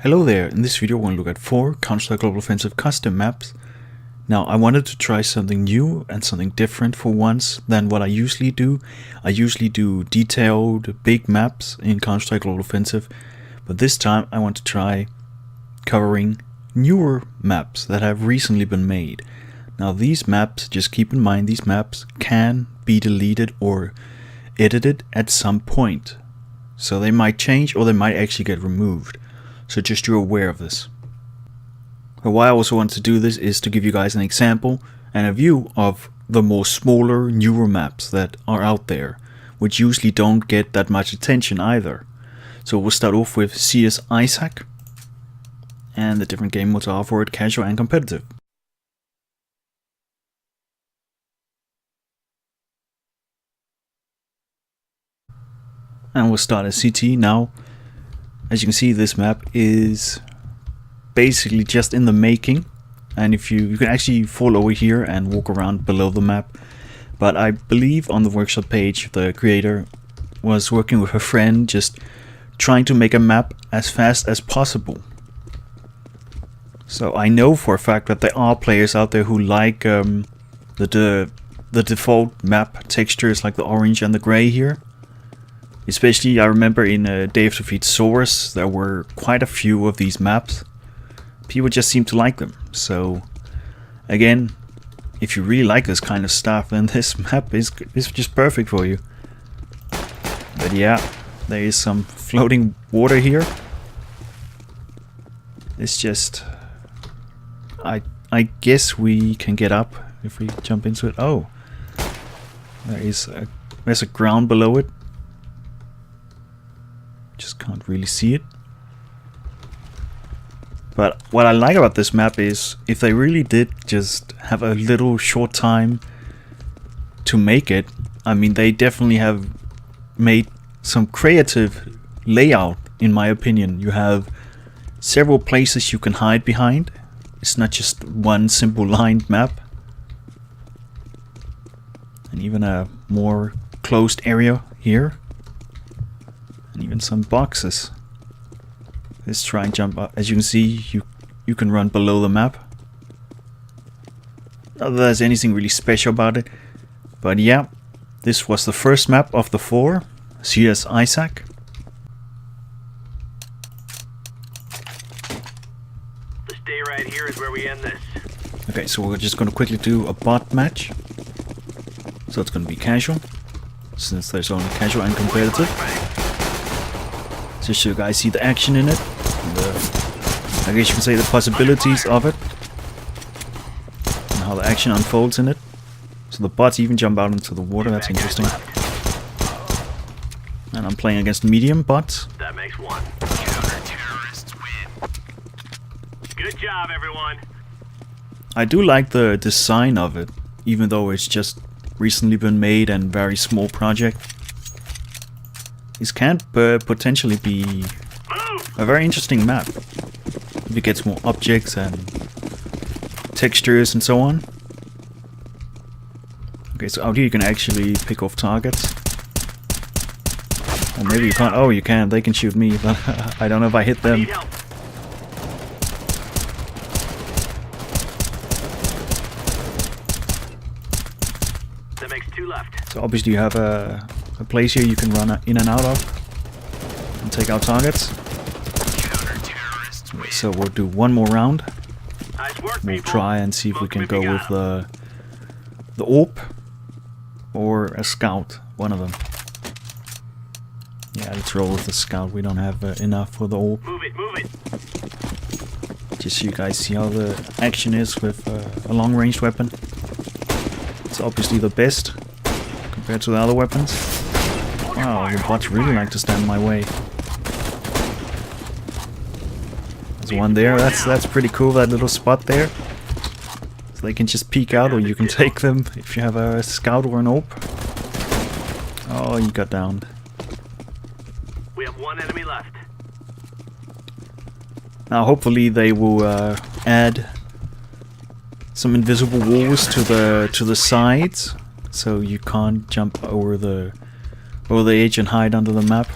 Hello there, in this video we're going to look at 4 Counter-Strike Global Offensive custom maps. Now I wanted to try something new and something different for once than what I usually do. I usually do detailed big maps in Counter-Strike Global Offensive, but this time I want to try covering newer maps that have recently been made. Now these maps, just keep in mind, these maps can be deleted or edited at some point. So they might change or they might actually get removed. So just you're aware of this. But why I also want to do this is to give you guys an example and a view of the more smaller, newer maps that are out there, which usually don't get that much attention either. So we'll start off with CS Isacc, and the different game modes are for it: casual and competitive. And we'll start at CT now. As you can see, this map is basically just in the making, and if you can actually fall over here and walk around below the map. But I believe on the workshop page the creator was working with her friend, just trying to make a map as fast as possible. So I know for a fact that there are players out there who like the default map textures, like the orange and the gray here. Especially I remember in Day of Defeat Source there were quite a few of these maps. People just seem to like them. So again, if you really like this kind of stuff, then this map is just perfect for you. But yeah, there is some floating water here. It's just, I guess we can get up if we jump into it. Oh, there's a ground below it. Just can't really see it. But what I like about this map is if they really did just have a little short time to make it, I mean, they definitely have made some creative layout, in my opinion. You have several places you can hide behind. It's not just one simple lined map. And even a more closed area here. And even some boxes. Let's try and jump up. As you can see, you can run below the map. Not that there's anything really special about it. But yeah, this was the first map of the 4. CS Isacc. This day right here is where we end this. Okay, so we're just going to quickly do a bot match. So it's going to be casual, since there's only casual and competitive. Just so you guys see the action in it, and I guess you can say the possibilities of it, and how the action unfolds in it. So the bots even jump out into the water. That's interesting. And I'm playing against medium bots. That makes 1. Counter-terrorists win. Good job, everyone. I do like the design of it, even though it's just recently been made and very small project. This can potentially be a very interesting map if it gets more objects and textures and so on. Okay, so out here you can actually pick off targets. Or maybe you can't. Oh, you can. They can shoot me, but I don't know if I hit them. That makes 2 left. So obviously you have a place here you can run in and out of and take out targets. So we'll do one more round. Nice work, We'll people. try and see if we can go with the AWP or a scout, one of them. Yeah, let's roll with the scout. We don't have enough for the AWP. Move it. Just so you guys see how the action is with a long-range weapon. It's obviously the best compared to the other weapons. Wow, the bots really like to stand in my way. There's one there. That's pretty cool, that little spot there. So they can just peek out, or you can take them if you have a scout or an AWP. Oh, you got downed. We have 1 enemy left. Now hopefully they will add some invisible walls to the sides, so you can't jump over the edge and hide under the map.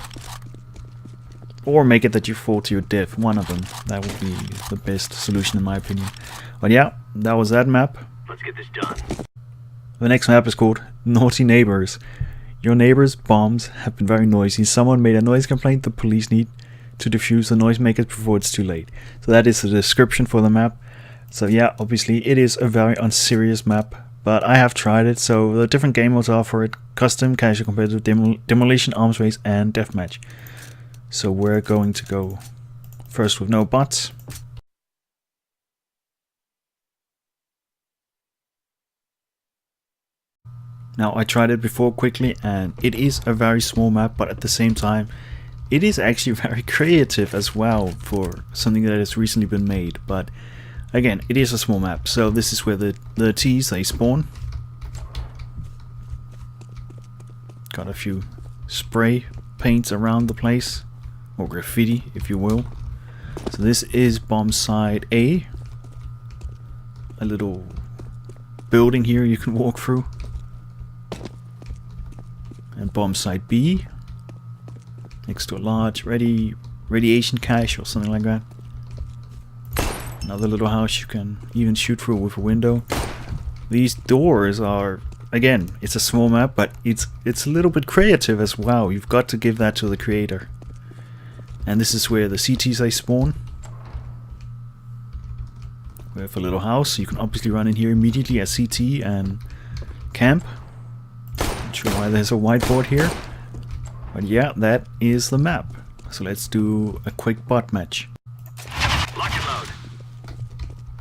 Or make it that you fall to your death. One of them. That would be the best solution in my opinion. But yeah, that was that map. Let's get this done. The next map is called Naughty Neighbors. Your neighbor's bombs have been very noisy. Someone made a noise complaint. The police need to defuse the noisemakers before it's too late. So that is the description for the map. So yeah, obviously it is a very unserious map. But I have tried it. So the different game modes are for it. Custom, casual, competitive, demolition, arms race, and deathmatch. So we're going to go first with no bots. Now I tried it before quickly and it is a very small map, but at the same time it is actually very creative as well for something that has recently been made. But again, it is a small map, so this is where the T's they spawn. Got a few spray paints around the place. Or graffiti, if you will. So this is bomb site A. A little building here you can walk through. And bomb site B. Next to a large radiation cache or something like that. Another little house you can even shoot through with a window. These doors are, again, it's a small map, but it's a little bit creative as well. You've got to give that to the creator. And this is where the CTs they spawn. We have a little house, so you can obviously run in here immediately as CT and camp. Not sure why there's a whiteboard here. But yeah, that is the map. So let's do a quick bot match. Lock and load.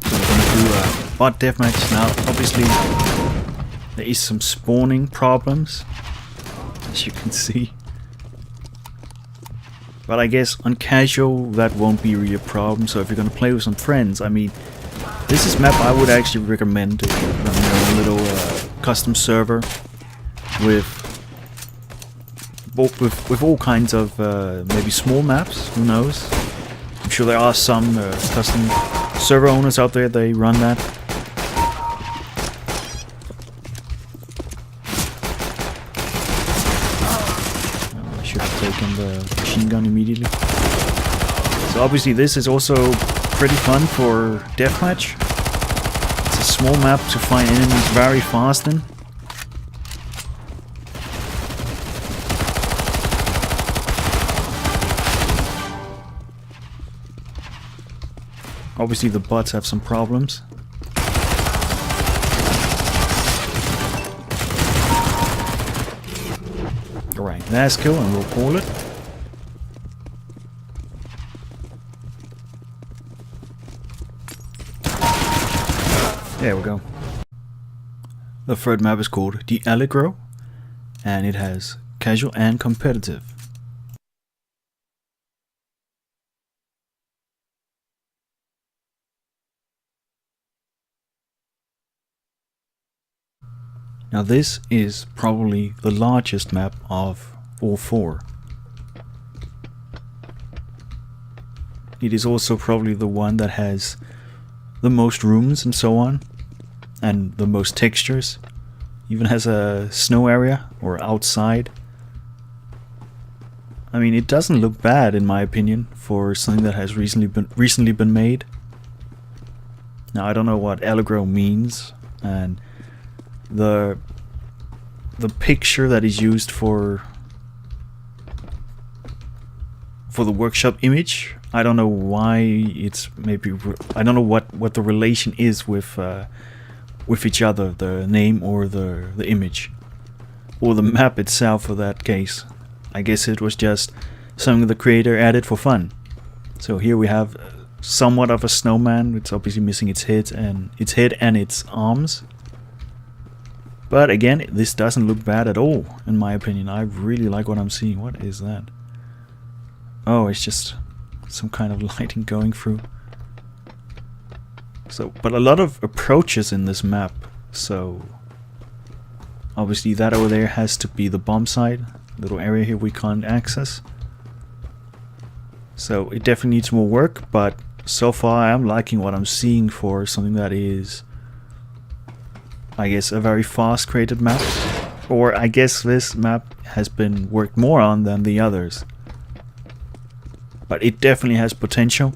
So we're going to do a bot deathmatch. Now, obviously, there is some spawning problems, as you can see. But I guess on casual that won't be really a problem. So if you're gonna play with some friends, I mean, this is a map I would actually recommend if you're running a little custom server with all kinds of maybe small maps. Who knows? I'm sure there are some custom server owners out there. They run that. Should have taken the machine gun immediately. So obviously this is also pretty fun for deathmatch. It's a small map to find enemies very fast in. Obviously the bots have some problems. Alright, last kill and we'll call it. There we go. The third map is called the Allegro, and it has casual and competitive. Now this is probably the largest map of all four. It is also probably the one that has the most rooms and so on, and the most textures. Even has a snow area or outside. I mean, it doesn't look bad in my opinion for something that has recently been made. Now I don't know what Allegro means, and the picture that is used for the workshop image, I don't know why it's maybe, I don't know what the relation is with each other, the name or the image or the map itself for that case. I guess it was just something the creator added for fun. So here we have somewhat of a snowman. It's obviously missing its head and its arms. But again, this doesn't look bad at all, in my opinion. I really like what I'm seeing. What is that? Oh, it's just some kind of lighting going through. So, but a lot of approaches in this map. So, obviously that over there has to be the bomb site. Little area here we can't access. So, it definitely needs more work, but so far I'm liking what I'm seeing for something that is, I guess, a very fast created map. Or I guess this map has been worked more on than the others. but it definitely has potential.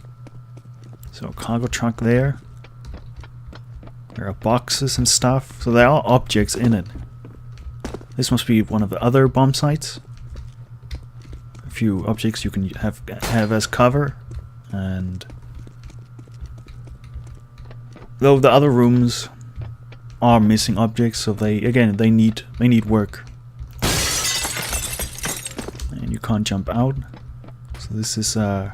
So cargo truck there. There are boxes and stuff, so there are objects in it. This must be one of the other bomb sites. A few objects you can have as cover, and though the other rooms are missing objects, so they need work. And you can't jump out. So this is a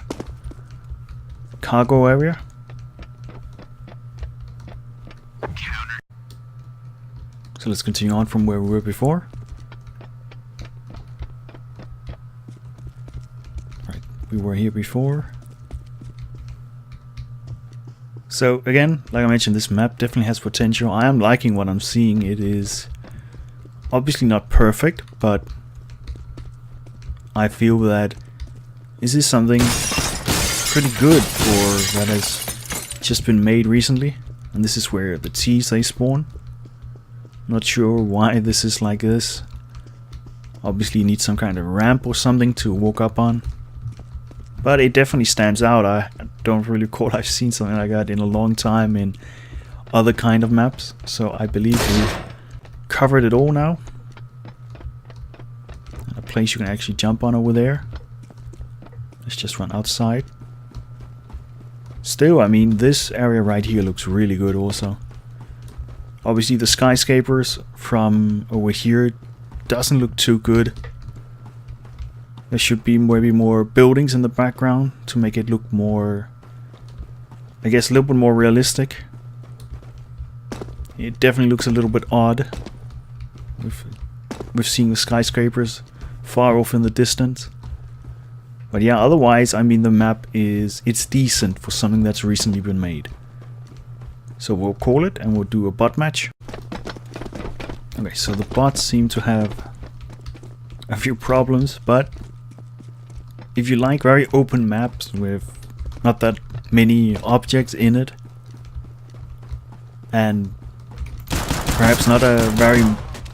cargo area. So let's continue on from where we were before. Right, we were here before. So again, like I mentioned, this map definitely has potential. I am liking what I'm seeing. It is obviously not perfect, but I feel that this is something pretty good for that has just been made recently. And this is where the T's they spawn. Not sure why this is like this. Obviously you need some kind of ramp or something to walk up on. But it definitely stands out. I don't really recall I've seen something like that in a long time in other kind of maps. So I believe we've covered it all now. And a place you can actually jump on over there. Let's just run outside. Still, I mean, this area right here looks really good also. Obviously the skyscrapers from over here doesn't look too good. There should be maybe more buildings in the background to make it look more, I guess, a little bit more realistic. It definitely looks a little bit odd with seeing the skyscrapers far off in the distance. But yeah, otherwise, I mean, the map it's decent for something that's recently been made. So we'll call it and we'll do a bot match. Okay, so the bots seem to have a few problems, but if you like very open maps with not that many objects in it, and perhaps not a very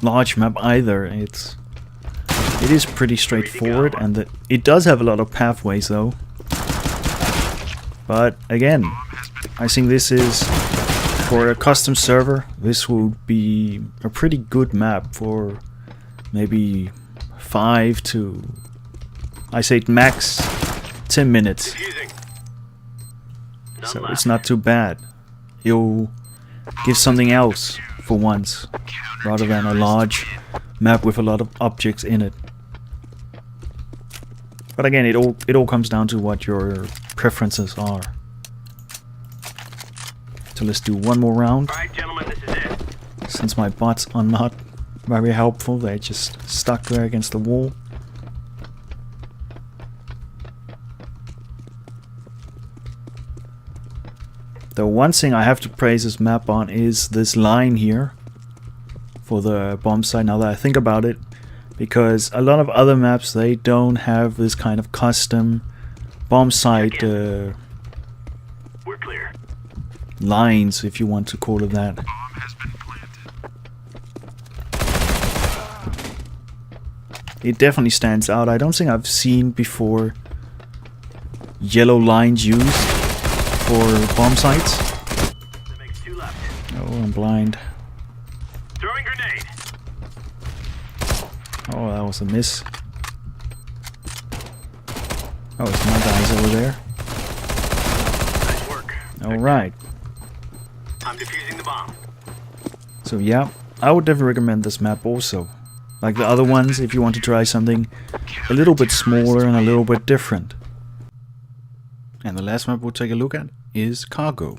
large map either, it is pretty straightforward, and it does have a lot of pathways though. But again, I think this is, for a custom server, this would be a pretty good map for maybe 5 to, I say max 10 minutes. So it's not too bad. You'll give something else for once, rather than a large map with a lot of objects in it. But again, it all comes down to what your preferences are. So let's do one more round. Alright, gentlemen, this is it. Since my bots are not very helpful, they're just stuck there against the wall. The one thing I have to praise this map on is this line here for the bomb site, now that I think about it, because a lot of other maps, they don't have this kind of custom bomb site We're clear. lines, if you want to call it that. Bomb has been planted. It definitely stands out. I don't think I've seen before yellow lines used for bomb sites. That makes 2 left. Oh, I'm blind. Throwing grenade. Oh, that was a miss. Oh, it's my guys over there. Nice work. Alright. I'm defusing the bomb. So yeah, I would definitely recommend this map also. Like the other ones, if you want to try something a little bit smaller and a little bit different. And the last map we'll take a look at is Cargo.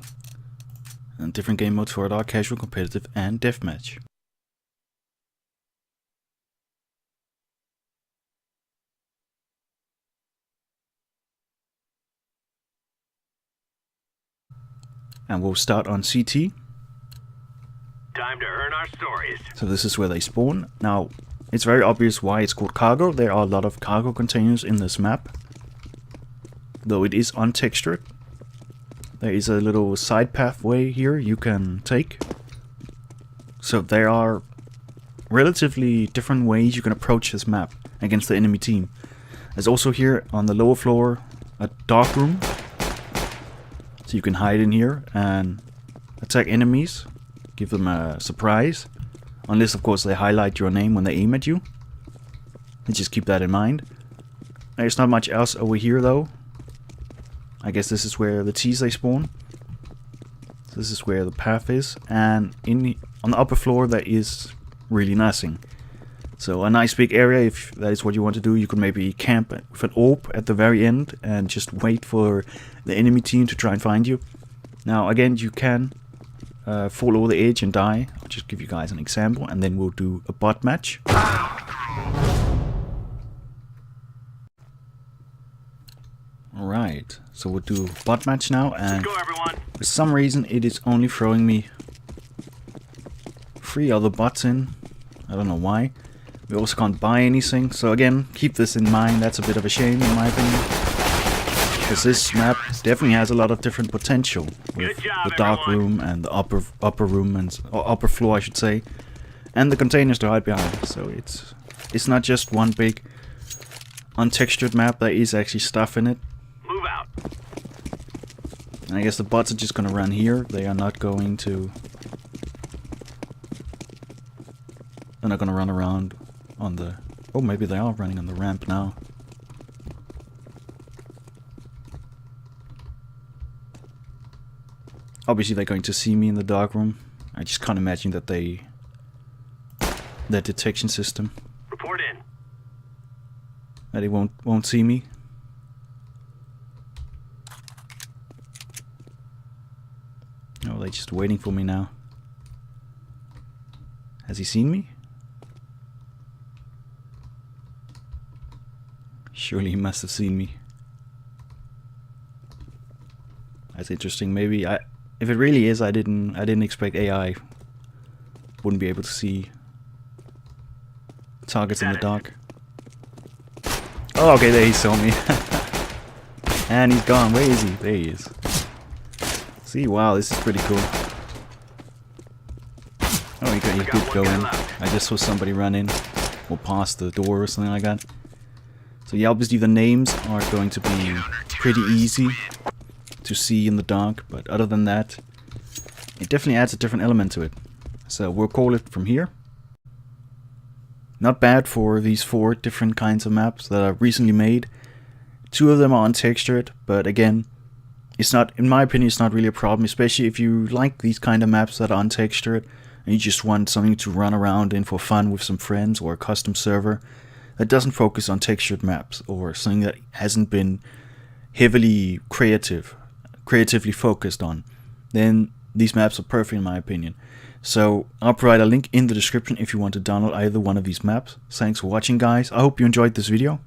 And different game modes for it are casual, competitive and deathmatch. And we'll start on CT. Time to earn our stories. So this is where they spawn. Now, it's very obvious why it's called cargo. There are a lot of cargo containers in this map. Though it is untextured. There is a little side pathway here you can take. So there are relatively different ways you can approach this map against the enemy team. There's also here on the lower floor a dark room. So you can hide in here and attack enemies. Give them a surprise. Unless, of course, they highlight your name when they aim at you. And just keep that in mind. There's not much else over here, though. I guess this is where the T's they spawn. This is where the path is. And on the upper floor, there is really nothing. So a nice big area, if that is what you want to do. You could maybe camp with an orb at the very end and just wait for the enemy team to try and find you. Now, again, you can fall over the edge and die. I'll just give you guys an example, and then we'll do a bot match. Alright, so we'll do a bot match now, and for some reason it is only throwing me 3 other bots in. I don't know why. We also can't buy anything, so again, keep this in mind. That's a bit of a shame in my opinion, because this map definitely has a lot of different potential with the dark room and the upper room or upper floor, I should say, and the containers to hide behind. So it's not just one big untextured map. There is actually stuff in it. Move out. And I guess the bots are just gonna run here. They are not going to. They're not gonna run around on the. Oh, maybe they are running on the ramp now. Obviously they're going to see me in the dark room. I just can't imagine that their detection system, Report in. that they won't see me. Oh, they're just waiting for me now. Has he seen me? Surely he must have seen me. That's interesting. Maybe if it really is, I didn't expect AI wouldn't be able to see targets in the dark. Oh, okay, there he saw me. And he's gone. Where is he? There he is. See, wow, this is pretty cool. Oh, he could go in. I just saw somebody run in or pass the door or something like that. So yeah, obviously the names are going to be pretty easy to see in the dark, but other than that, it definitely adds a different element to it. So we'll call it from here. Not bad for these 4 different kinds of maps that are recently made. 2 of them are untextured, but again, it's not, in my opinion, it's not really a problem, especially if you like these kind of maps that are untextured and you just want something to run around in for fun with some friends, or a custom server that doesn't focus on textured maps, or something that hasn't been heavily creatively focused on. Then these maps are perfect in my opinion. So I'll provide a link in the description if you want to download either one of these maps. Thanks for watching, guys. I hope you enjoyed this video.